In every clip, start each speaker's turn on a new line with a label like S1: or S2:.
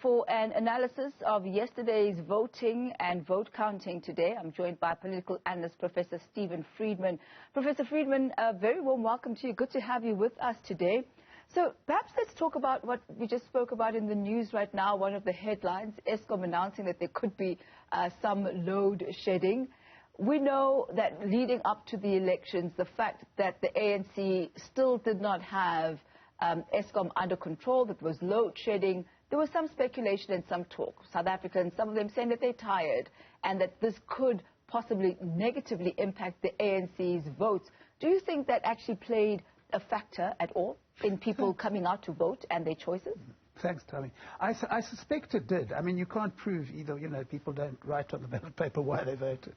S1: For an analysis of yesterday's voting and vote counting today, I'm joined by political analyst Professor Steven Friedman. Professor Friedman, a very warm welcome to you. Good to have you with us today. So perhaps let's talk about what we just spoke about in the news right now. One of the headlines, Eskom announcing that there could be some load shedding. We know that leading up to the elections, the fact that the ANC still did not have Eskom under control, that was load shedding. There was some speculation and some talk. South Africans, some of them saying that they're tired and that this could possibly negatively impact the ANC's votes. Do you think that actually played a factor at all in people coming out to vote and their choices?
S2: Thanks, Tommy. I suspect it did. I mean, you can't prove either, people don't write on the ballot paper why they voted.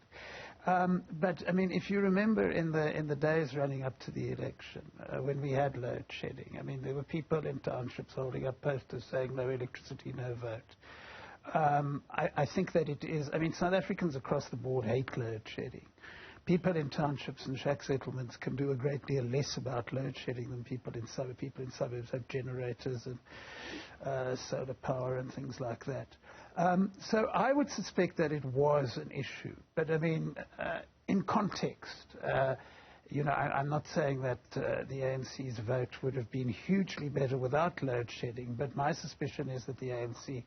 S2: But, I mean, if you remember in the days running up to the election, when we had load shedding, I mean, there were people in townships holding up posters saying no electricity, no vote. I think that it is, I mean, South Africans across the board hate load shedding. People in townships and shack settlements can do a great deal less about load shedding than people in suburbs. People in suburbs have generators and solar power and things like that. So I would suspect that it was an issue. But I mean, in context, I'm not saying that the ANC's vote would have been hugely better without load shedding, but my suspicion is that the ANC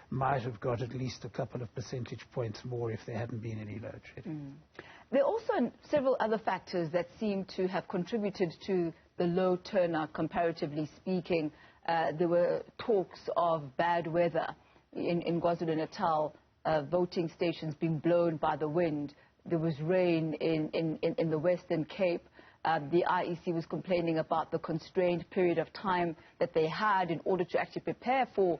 S2: might have got at least a couple of percentage points more if there hadn't been any load shedding.
S1: There are also several other factors that seem to have contributed to the low turnout, comparatively speaking. There were talks of bad weather in KwaZulu-Natal, voting stations being blown by the wind. There was rain in the Western Cape. The IEC was complaining about the constrained period of time that they had in order to actually prepare for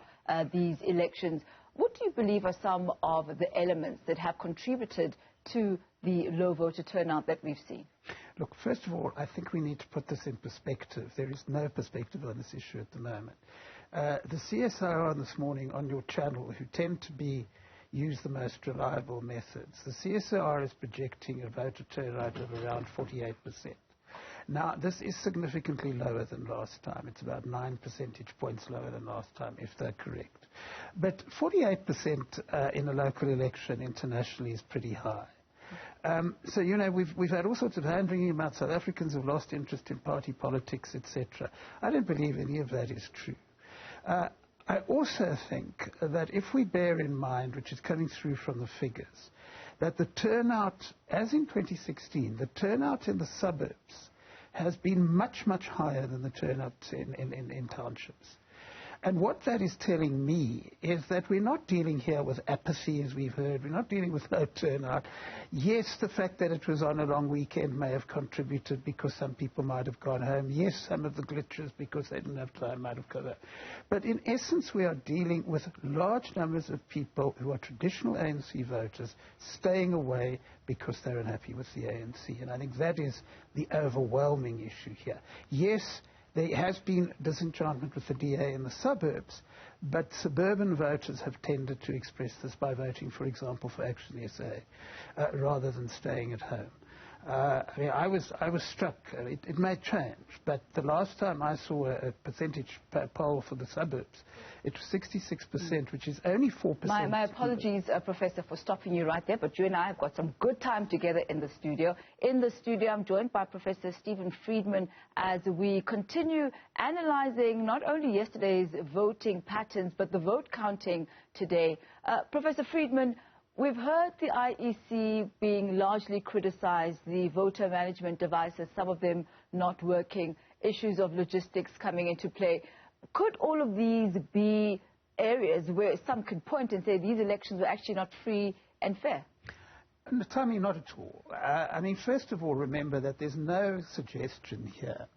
S1: these elections. What do you believe are some of the elements that have contributed to the low voter turnout that we've seen?
S2: Look, first of all, I think we need to put this in perspective. There is no perspective on this issue at the moment. The CSIR this morning on your channel, who tend to use the most reliable methods, the CSIR is projecting a voter turnout of around 48%. Now, this is significantly lower than last time. It's about 9 percentage points lower than last time, if they're correct. But 48% in a local election internationally is pretty high. So, we've had all sorts of hand-wringing about South Africans who've lost interest in party politics, etc. I don't believe any of that is true. I also think that if we bear in mind, which is coming through from the figures, that the turnout, as in 2016, the turnout in the suburbs has been much, much higher than the turnout in townships. And what that is telling me is that we're not dealing here with apathy, as we've heard. We're not dealing with low turnout. Yes, the fact that it was on a long weekend may have contributed because some people might have gone home. Yes, some of the glitches because they didn't have time might have gone home. But in essence, we are dealing with large numbers of people who are traditional ANC voters staying away because they're unhappy with the ANC. And I think that is the overwhelming issue here. Yes, there has been disenchantment with the DA in the suburbs, but suburban voters have tended to express this by voting, for example, for Action SA, rather than staying at home. I mean, I was struck. It may change, but the last time I saw a percentage poll for the suburbs, it was 66%, which is only 4%.
S1: My apologies, Professor, for stopping you right there, but you and I have got some good time together in the studio. In the studio, I'm joined by Professor Steven Friedman as we continue analyzing not only yesterday's voting patterns, but the vote counting today. Professor Friedman, we've heard the IEC being largely criticized, the voter management devices, some of them not working, issues of logistics coming into play. Could all of these be areas where some could point and say these elections were actually not free and fair?
S2: Tommy, not at all. I mean, first of all, remember that there's no suggestion here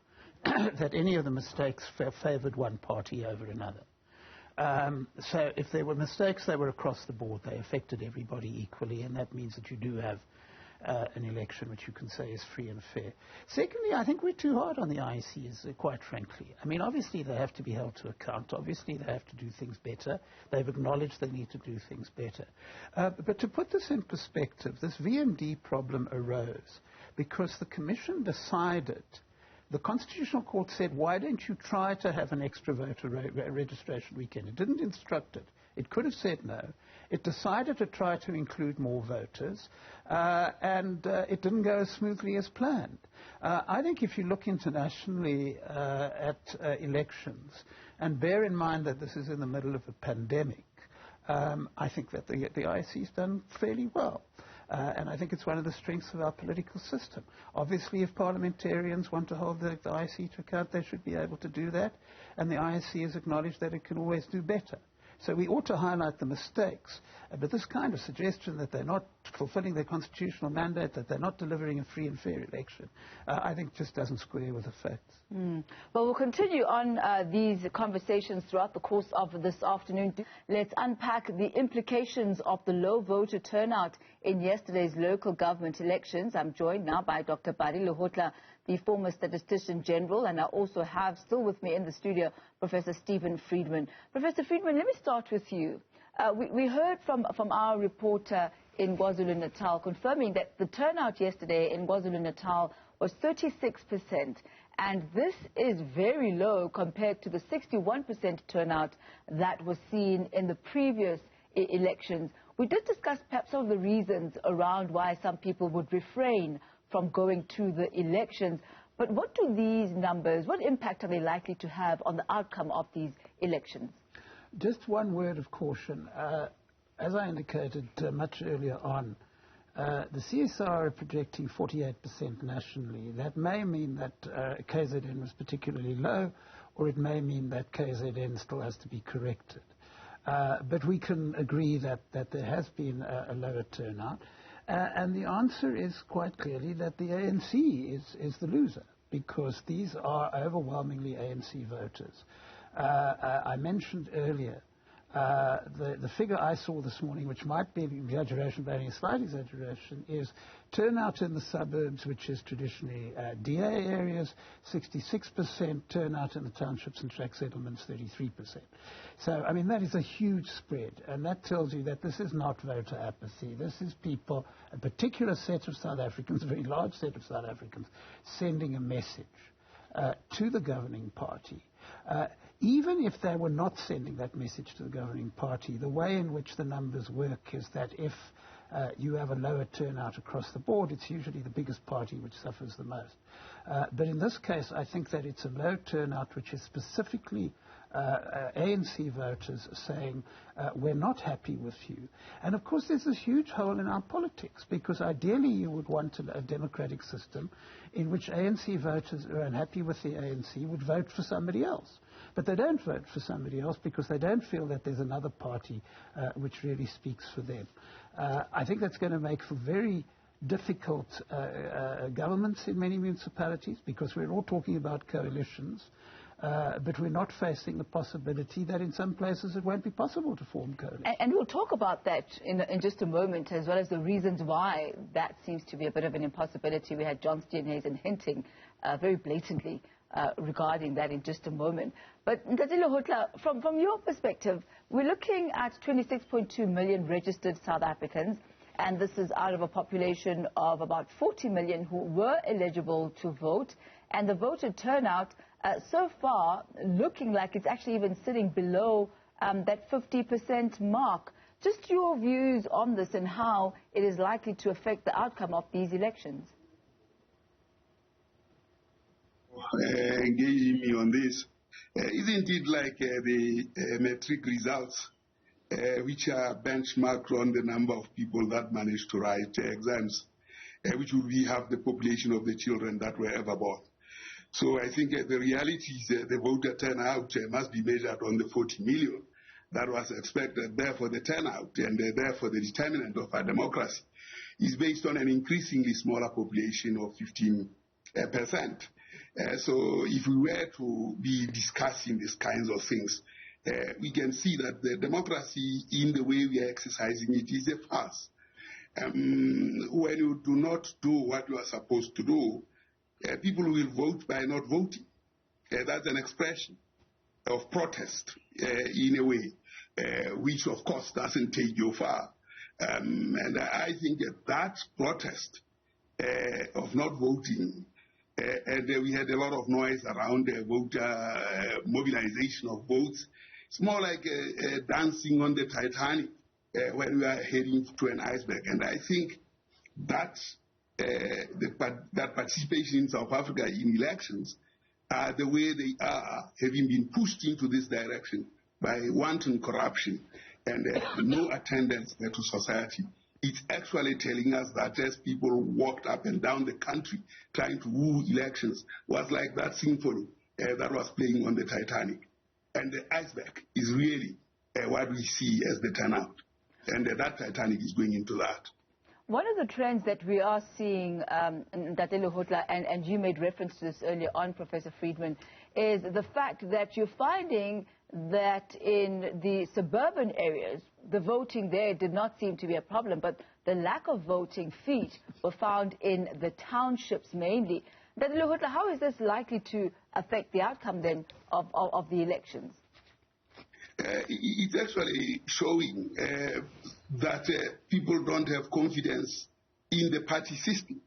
S2: that any of the mistakes favored one party over another. So if there were mistakes, they were across the board. They affected everybody equally, and that means that you do have an election which you can say is free and fair. Secondly, I think we're too hard on the IECs, quite frankly. I mean, obviously they have to be held to account. Obviously they have to do things better. They've acknowledged they need to do things better. But to put this in perspective, this VMD problem arose because the Commission decided, the Constitutional Court said, why don't you try to have an extra voter registration weekend? It didn't instruct it. It could have said no. It decided to try to include more voters, and it didn't go as smoothly as planned. I think if you look internationally at elections, and bear in mind that this is in the middle of a pandemic, I think that the IEC has done fairly well. And I think it's one of the strengths of our political system. Obviously, if parliamentarians want to hold the IEC to account, they should be able to do that. And the IEC has acknowledged that it can always do better. So we ought to highlight the mistakes. But this kind of suggestion that they're not fulfilling their constitutional mandate, that they're not delivering a free and fair election, I think just doesn't square with the facts.
S1: Well, we'll continue on these conversations throughout the course of this afternoon. Let's unpack the implications of the low voter turnout in yesterday's local government elections. I'm joined now by Dr Pali Lehohla, the former statistician-general, and I also have still with me in the studio Professor Steven Friedman. Professor Friedman, let me start with you. We heard from our reporter in KwaZulu-Natal confirming that the turnout yesterday in KwaZulu-Natal was 36%, and this is very low compared to the 61% turnout that was seen in the previous elections. We did discuss perhaps some of the reasons around why some people would refrain from going to the elections. But what do these numbers, what impact are they likely to have on the outcome of these elections?
S2: Just one word of caution. As I indicated much earlier on, the CSR are projecting 48% nationally. That may mean that KZN was particularly low, or it may mean that KZN still has to be corrected. But we can agree that there has been a lower turnout. And the answer is quite clearly that the ANC is the loser, because these are overwhelmingly ANC voters. I mentioned earlier the figure I saw this morning, which might be an exaggeration, but only a slight exaggeration, is turnout in the suburbs, which is traditionally DA areas, 66%, turnout in the townships and tract settlements, 33%. So, I mean, that is a huge spread, and that tells you that this is not voter apathy. This is people, a particular set of South Africans, a very large set of South Africans, sending a message to the governing party. Even if they were not sending that message to the governing party, the way in which the numbers work is that if you have a lower turnout across the board, it's usually the biggest party which suffers the most. But in this case, I think that it's a low turnout which is specifically ANC voters saying, we're not happy with you. And of course there's this huge hole in our politics, because ideally you would want a democratic system in which ANC voters who are unhappy with the ANC would vote for somebody else. But they don't vote for somebody else because they don't feel that there's another party which really speaks for them. I think that's going to make for very difficult governments in many municipalities, because we're all talking about coalitions. But we're not facing the possibility that in some places it won't be possible to form coalitions.
S1: And we'll talk about that in just a moment, as well as the reasons why that seems to be a bit of an impossibility. We had John Steenhuisen hinting very blatantly regarding that in just a moment. But Dr. Lehohla, from your perspective, we're looking at 26.2 million registered South Africans, and this is out of a population of about 40 million who were eligible to vote. And the voter turnout so far looking like it's actually even sitting below that 50% mark. Just your views on this and how it is likely to affect the outcome of these elections.
S3: Engaging me on this, isn't it like the metric results, which are benchmarked on the number of people that managed to write exams, which would be half the population of the children that were ever born? So I think the reality is the voter turnout must be measured on the 40 million that was expected. Therefore, the turnout and therefore the determinant of our democracy is based on an increasingly smaller population of 15%. So if we were to be discussing these kinds of things, we can see that the democracy in the way we are exercising it is a farce. When you do not do what you are supposed to do, people will vote by not voting. That's an expression of protest in a way, which of course doesn't take you far. And I think that protest of not voting, and we had a lot of noise around voter mobilization of votes It's more like dancing on the Titanic when we are heading to an iceberg. And I think that that participation in South Africa in elections are the way they are, having been pushed into this direction by wanton corruption and no attendance to society. It's actually telling us that as people walked up and down the country trying to woo elections, was like that symphony that was playing on the Titanic. And the iceberg is really what we see as the turnout. And that Titanic is going into that.
S1: One of the trends that we are seeing, Dr. Lehohla, and you made reference to this earlier on, Professor Friedman, is the fact that you're finding that in the suburban areas, the voting there did not seem to be a problem, but the lack of voting feet were found in the townships mainly. Dr. Lehohla, how is this likely to affect the outcome then of the elections?
S3: It's actually showing that people don't have confidence in the party system.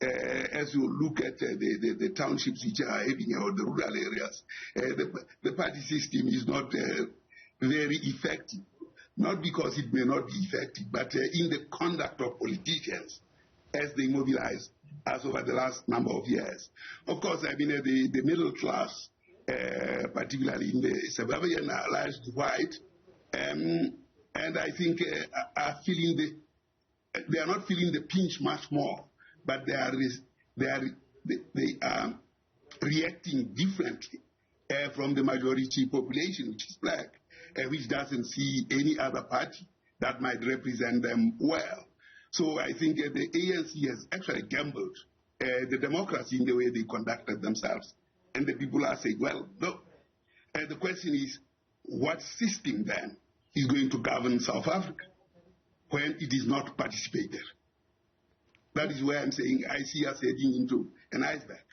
S3: As you look at the townships which are having, or the rural areas, the party system is not very effective. Not because it may not be effective, but in the conduct of politicians as they mobilize as over the last number of years. Of course, I mean, the middle class, particularly in the suburban, are largely white, and I think are feeling they are not feeling the pinch much more, but they are reacting differently from the majority population, which is black, which doesn't see any other party that might represent them well. So I think the ANC has actually gambled the democracy in the way they conducted themselves. And the people are saying, well, no. The question is, what system then is going to govern South Africa when it is not participated? That is where I'm saying I see us heading into an iceberg.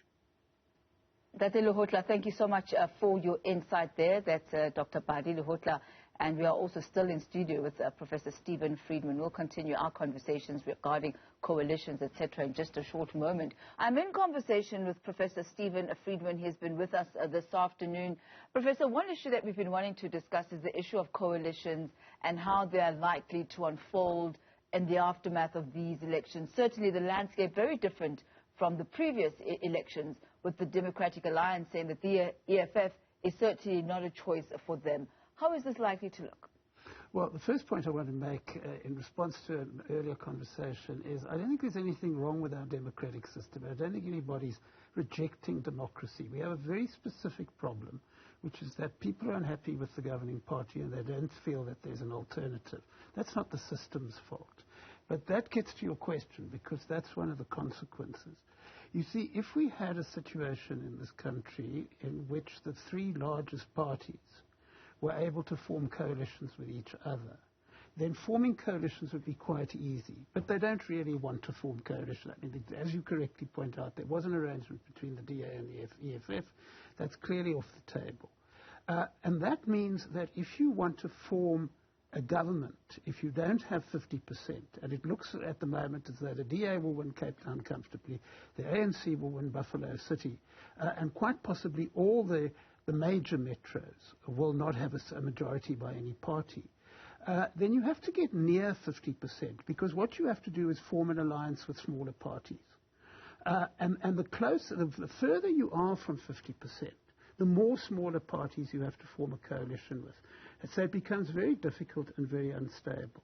S1: Dr. Lehohla, thank you so much for your insight there. That's Dr. Pali Lehohla. And we are also still in studio with Professor Steven Friedman. We'll continue our conversations regarding coalitions, etc., in just a short moment. I'm in conversation with Professor Steven Friedman. He's been with us this afternoon. Professor, one issue that we've been wanting to discuss is the issue of coalitions and how they are likely to unfold in the aftermath of these elections. Certainly the landscape very different from the previous elections, with the Democratic Alliance saying that the EFF is certainly not a choice for them. How is this likely to look?
S2: Well, the first point I want to make in response to an earlier conversation is I don't think there's anything wrong with our democratic system. I don't think anybody's rejecting democracy. We have a very specific problem, which is that people are unhappy with the governing party and they don't feel that there's an alternative. That's not the system's fault. But that gets to your question, because that's one of the consequences. You see, if we had a situation in this country in which the three largest parties were able to form coalitions with each other, then forming coalitions would be quite easy. But they don't really want to form coalitions. I mean, as you correctly point out, there was an arrangement between the DA and the EFF. That's clearly off the table. And that means that if you want to form a government, if you don't have 50%, and it looks at the moment as though the DA will win Cape Town comfortably, the ANC will win Buffalo City, and quite possibly all the major metros will not have a majority by any party, then you have to get near 50%, because what you have to do is form an alliance with smaller parties. And the further you are from 50%, the more smaller parties you have to form a coalition with. And so it becomes very difficult and very unstable.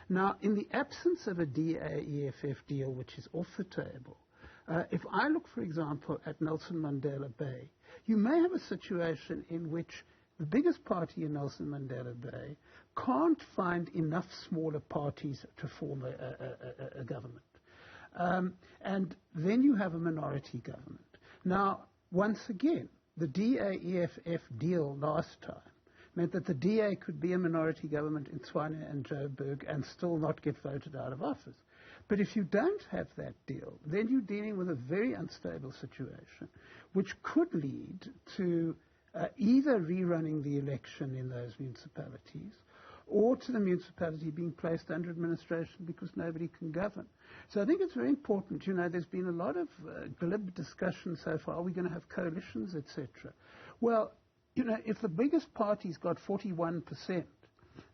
S2: Now, in the absence of a DA-EFF deal, which is off the table, if I look, for example, at Nelson Mandela Bay, you may have a situation in which the biggest party in Nelson Mandela Bay can't find enough smaller parties to form a government. And then you have a minority government. Now, once again, the DA-EFF deal last time meant that the DA could be a minority government in Tshwane and Joburg and still not get voted out of office. But if you don't have that deal, then you're dealing with a very unstable situation, which could lead to either rerunning the election in those municipalities or to the municipality being placed under administration because nobody can govern. So I think it's very important. You know, there's been a lot of glib discussion so far. Are we going to have coalitions, etc.? Well, you know, if the biggest party's got 41%,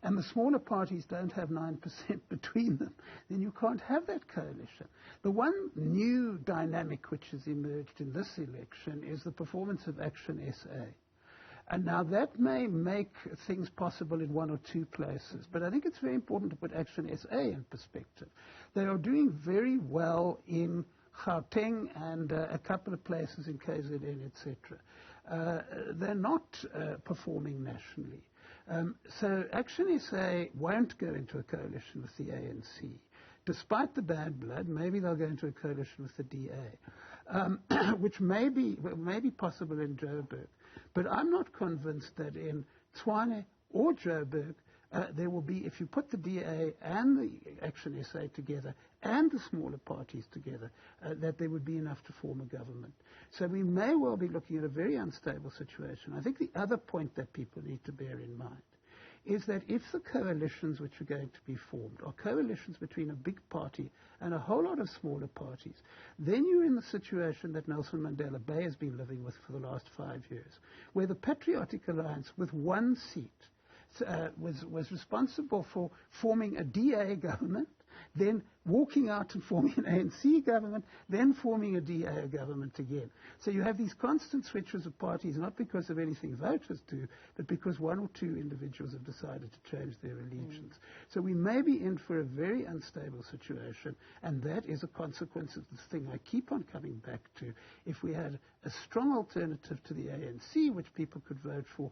S2: and the smaller parties don't have 9% between them, then you can't have that coalition. The one new dynamic which has emerged in this election is the performance of Action SA. And now that may make things possible in one or two places, but I think it's very important to put Action SA in perspective. They are doing very well in Gauteng and a couple of places in KZN, etc. They're not performing nationally. So Action SA won't go into a coalition with the ANC. Despite the bad blood, maybe they'll go into a coalition with the DA, which may be possible in Joburg. But I'm not convinced that in Tshwane or Joburg there will be, if you put the DA and the Action SA together and the smaller parties together, that there would be enough to form a government. So we may well be looking at a very unstable situation. I think the other point that people need to bear in mind is that if the coalitions which are going to be formed are coalitions between a big party and a whole lot of smaller parties, then you're in the situation that Nelson Mandela Bay has been living with for the last 5 years, where the Patriotic Alliance with one seat was responsible for forming a DA government, then walking out and forming an ANC government, then forming a DA government again. So you have these constant switches of parties, not because of anything voters do, but because one or two individuals have decided to change their allegiance. So we may be in for a very unstable situation, and that is a consequence of this thing I keep on coming back to. If we had a strong alternative to the ANC, which people could vote for,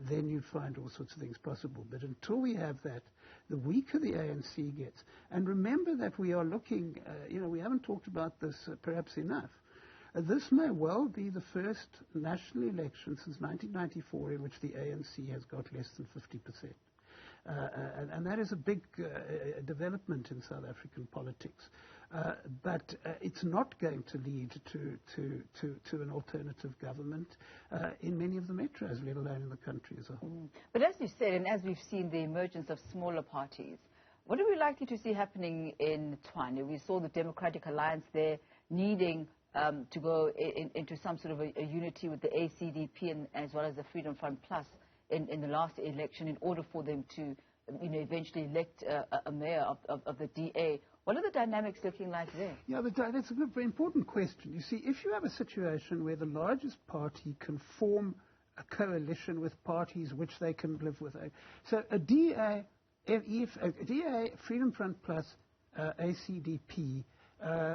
S2: then you'd find all sorts of things possible. But until we have that, the weaker the ANC gets. And remember that we are looking, we haven't talked about this perhaps enough. This may well be the first national election since 1994 in which the ANC has got less than 50%. And that is a big development in South African politics. But it's not going to lead to an alternative government in many of the metros, let alone in the country as a whole.
S1: But as you said, and as we've seen the emergence of smaller parties, what are we likely to see happening in Tshwane? We saw the Democratic Alliance there needing to go into some sort of a unity with the ACDP and as well as the Freedom Front Plus in the last election in order for them to eventually elect a mayor of the DA. What are the dynamics looking like there? Yeah,
S2: that's a very important question. You see, if you have a situation where the largest party can form a coalition with parties which they can live with, so a DA, Freedom Front Plus, ACDP,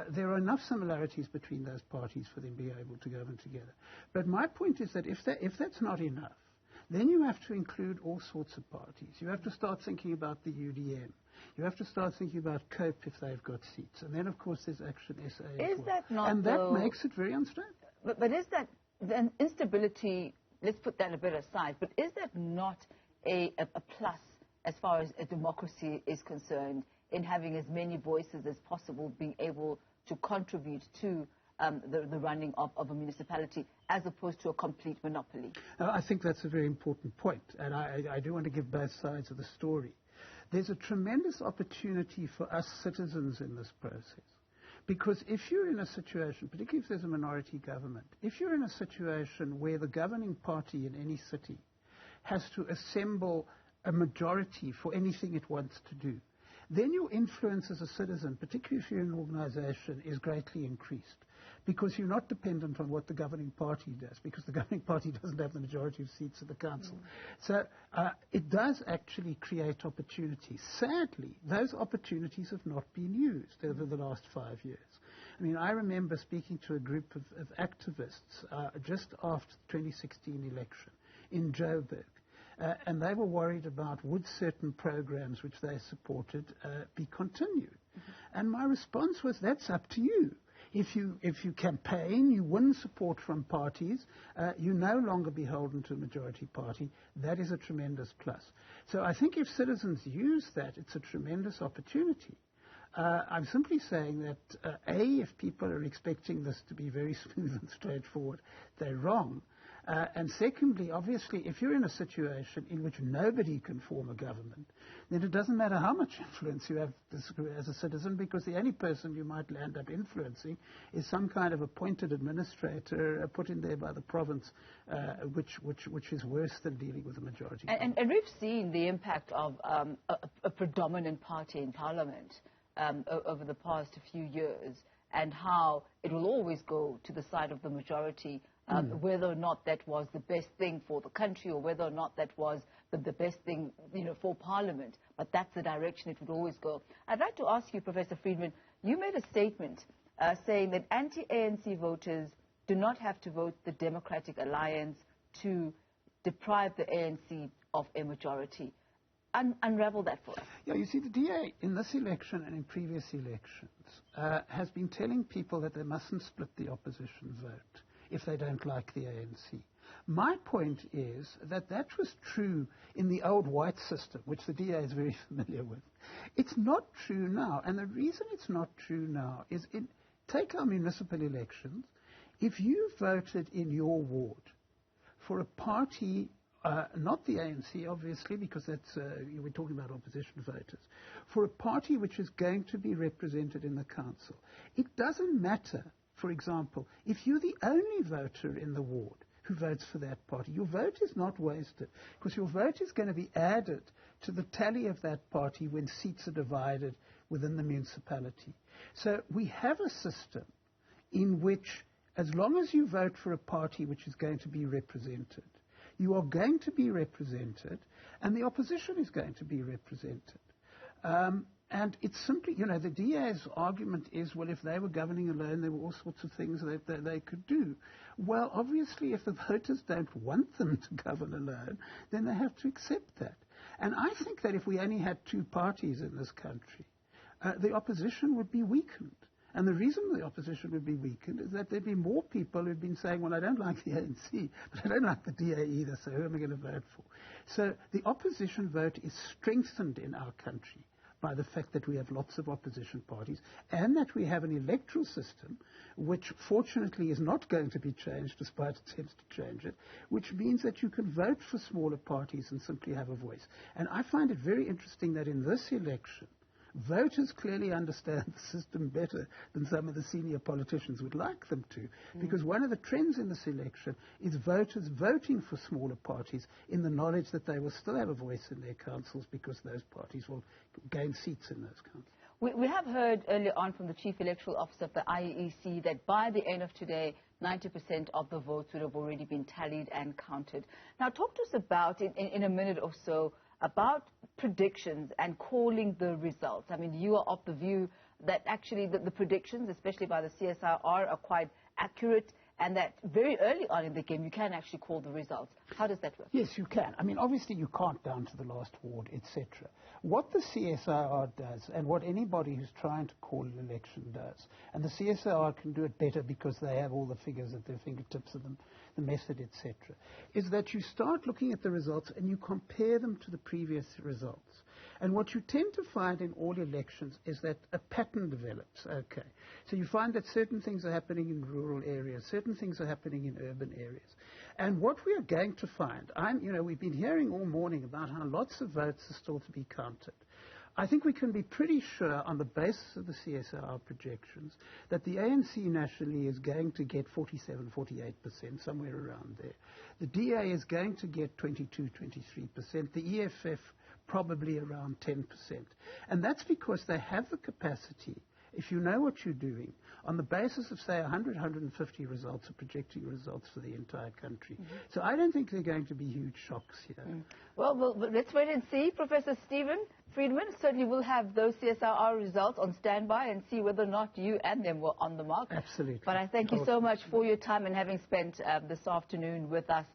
S2: there are enough similarities between those parties for them to be able to govern together. But my point is that if that's not enough, then you have to include all sorts of parties. You have to start thinking about the UDM. You have to start thinking about COPE if they've got seats. And then, of course, there's Action SA as well.
S1: That not,
S2: and that makes it very unstable.
S1: But is that the instability, let's put that a bit aside, but is that not a plus as far as a democracy is concerned in having as many voices as possible being able to contribute to the running of a municipality as opposed to a complete monopoly?
S2: I think that's a very important point, and I do want to give both sides of the story. There's a tremendous opportunity for us citizens in this process. Because if you're in a situation, particularly if there's a minority government, if you're in a situation where the governing party in any city has to assemble a majority for anything it wants to do, then your influence as a citizen, particularly if you're in an organization, is greatly increased. Because you're not dependent on what the governing party does, because the governing party doesn't have the majority of seats in the council. So it does actually create opportunities. Sadly, those opportunities have not been used over the last 5 years. I mean, I remember speaking to a group of activists just after the 2016 election in Joburg. And they were worried about would certain programs which they supported be continued. And my response was, that's up to you. If you campaign, you win support from parties, you're no longer beholden to a majority party. That is a tremendous plus. So I think if citizens use that, it's a tremendous opportunity. I'm simply saying that, if people are expecting this to be very smooth and straightforward, they're wrong. And secondly, obviously, if you're in a situation in which nobody can form a government, then it doesn't matter how much influence you have as a citizen, because the only person you might end up influencing is some kind of appointed administrator put in there by the province, which is worse than dealing with a majority.
S1: And we've seen the impact of a predominant party in Parliament over the past few years, and how it will always go to the side of the majority, whether or not that was the best thing for the country, or whether or not that was the best thing, for Parliament. But that's the direction it would always go. I'd like to ask you, Professor Friedman, you made a statement saying that anti-ANC voters do not have to vote the Democratic Alliance to deprive the ANC of a majority. Unravel that for us.
S2: Yeah, you see, the DA in this election and in previous elections has been telling people that they mustn't split the opposition vote if they don't like the ANC. My point is that that was true in the old white system, which the DA is very familiar with. It's not true now, and the reason it's not true now is, take our municipal elections. If you voted in your ward for a party, not the ANC, obviously, because that's we're talking about opposition voters, for a party which is going to be represented in the council, it doesn't matter, for example, if you're the only voter in the ward who votes for that party, your vote is not wasted, because your vote is going to be added to the tally of that party when seats are divided within the municipality. So we have a system in which, as long as you vote for a party which is going to be represented, you are going to be represented, and the opposition is going to be represented. And it's simply, the DA's argument is, well, if they were governing alone, there were all sorts of things that they could do. Well, obviously, if the voters don't want them to govern alone, then they have to accept that. And I think that if we only had two parties in this country, the opposition would be weakened. And the reason the opposition would be weakened is that there'd be more people who'd been saying, well, I don't like the ANC, but I don't like the DA either, so who am I going to vote for? So the opposition vote is strengthened in our country by the fact that we have lots of opposition parties, and that we have an electoral system which fortunately is not going to be changed despite attempts to change it, which means that you can vote for smaller parties and simply have a voice. And I find it very interesting that in this election, voters clearly understand the system better than some of the senior politicians would like them to, because one of the trends in this election is voters voting for smaller parties in the knowledge that they will still have a voice in their councils, because those parties will gain seats in those councils.
S1: We have heard earlier on from the Chief Electoral Officer of the IEC that by the end of today, 90% of the votes would have already been tallied and counted. Now, talk to us about, in a minute or so, about predictions and calling the results. I mean, you are of the view that actually the predictions, especially by the CSIR, are quite accurate, and that very early on in the game you can actually call the results. How does that work?
S2: Yes, you can. I mean, obviously you can't down to the last ward, etc. What the CSIR does, and what anybody who's trying to call an election does, and the CSIR can do it better because they have all the figures at their fingertips of them, the method, etc., is that you start looking at the results and you compare them to the previous results. And what you tend to find in all elections is that a pattern develops. Okay, so you find that certain things are happening in rural areas, certain things are happening in urban areas. And what we are going to find, we've been hearing all morning about how lots of votes are still to be counted. I think we can be pretty sure on the basis of the CSIR projections that the ANC nationally is going to get 47, 48%, somewhere around there. The DA is going to get 22, 23%. The EFF probably around 10%. And that's because they have the capacity, if you know what you're doing, on the basis of, say, 100, 150 results, or projecting results for the entire country. So I don't think there are going to be huge shocks here.
S1: Well, let's wait and see. Professor Steven Friedman, certainly we'll have those CSIR results on standby and see whether or not you and them were on the mark.
S2: Absolutely.
S1: But I thank you so much for your time and having spent this afternoon with us.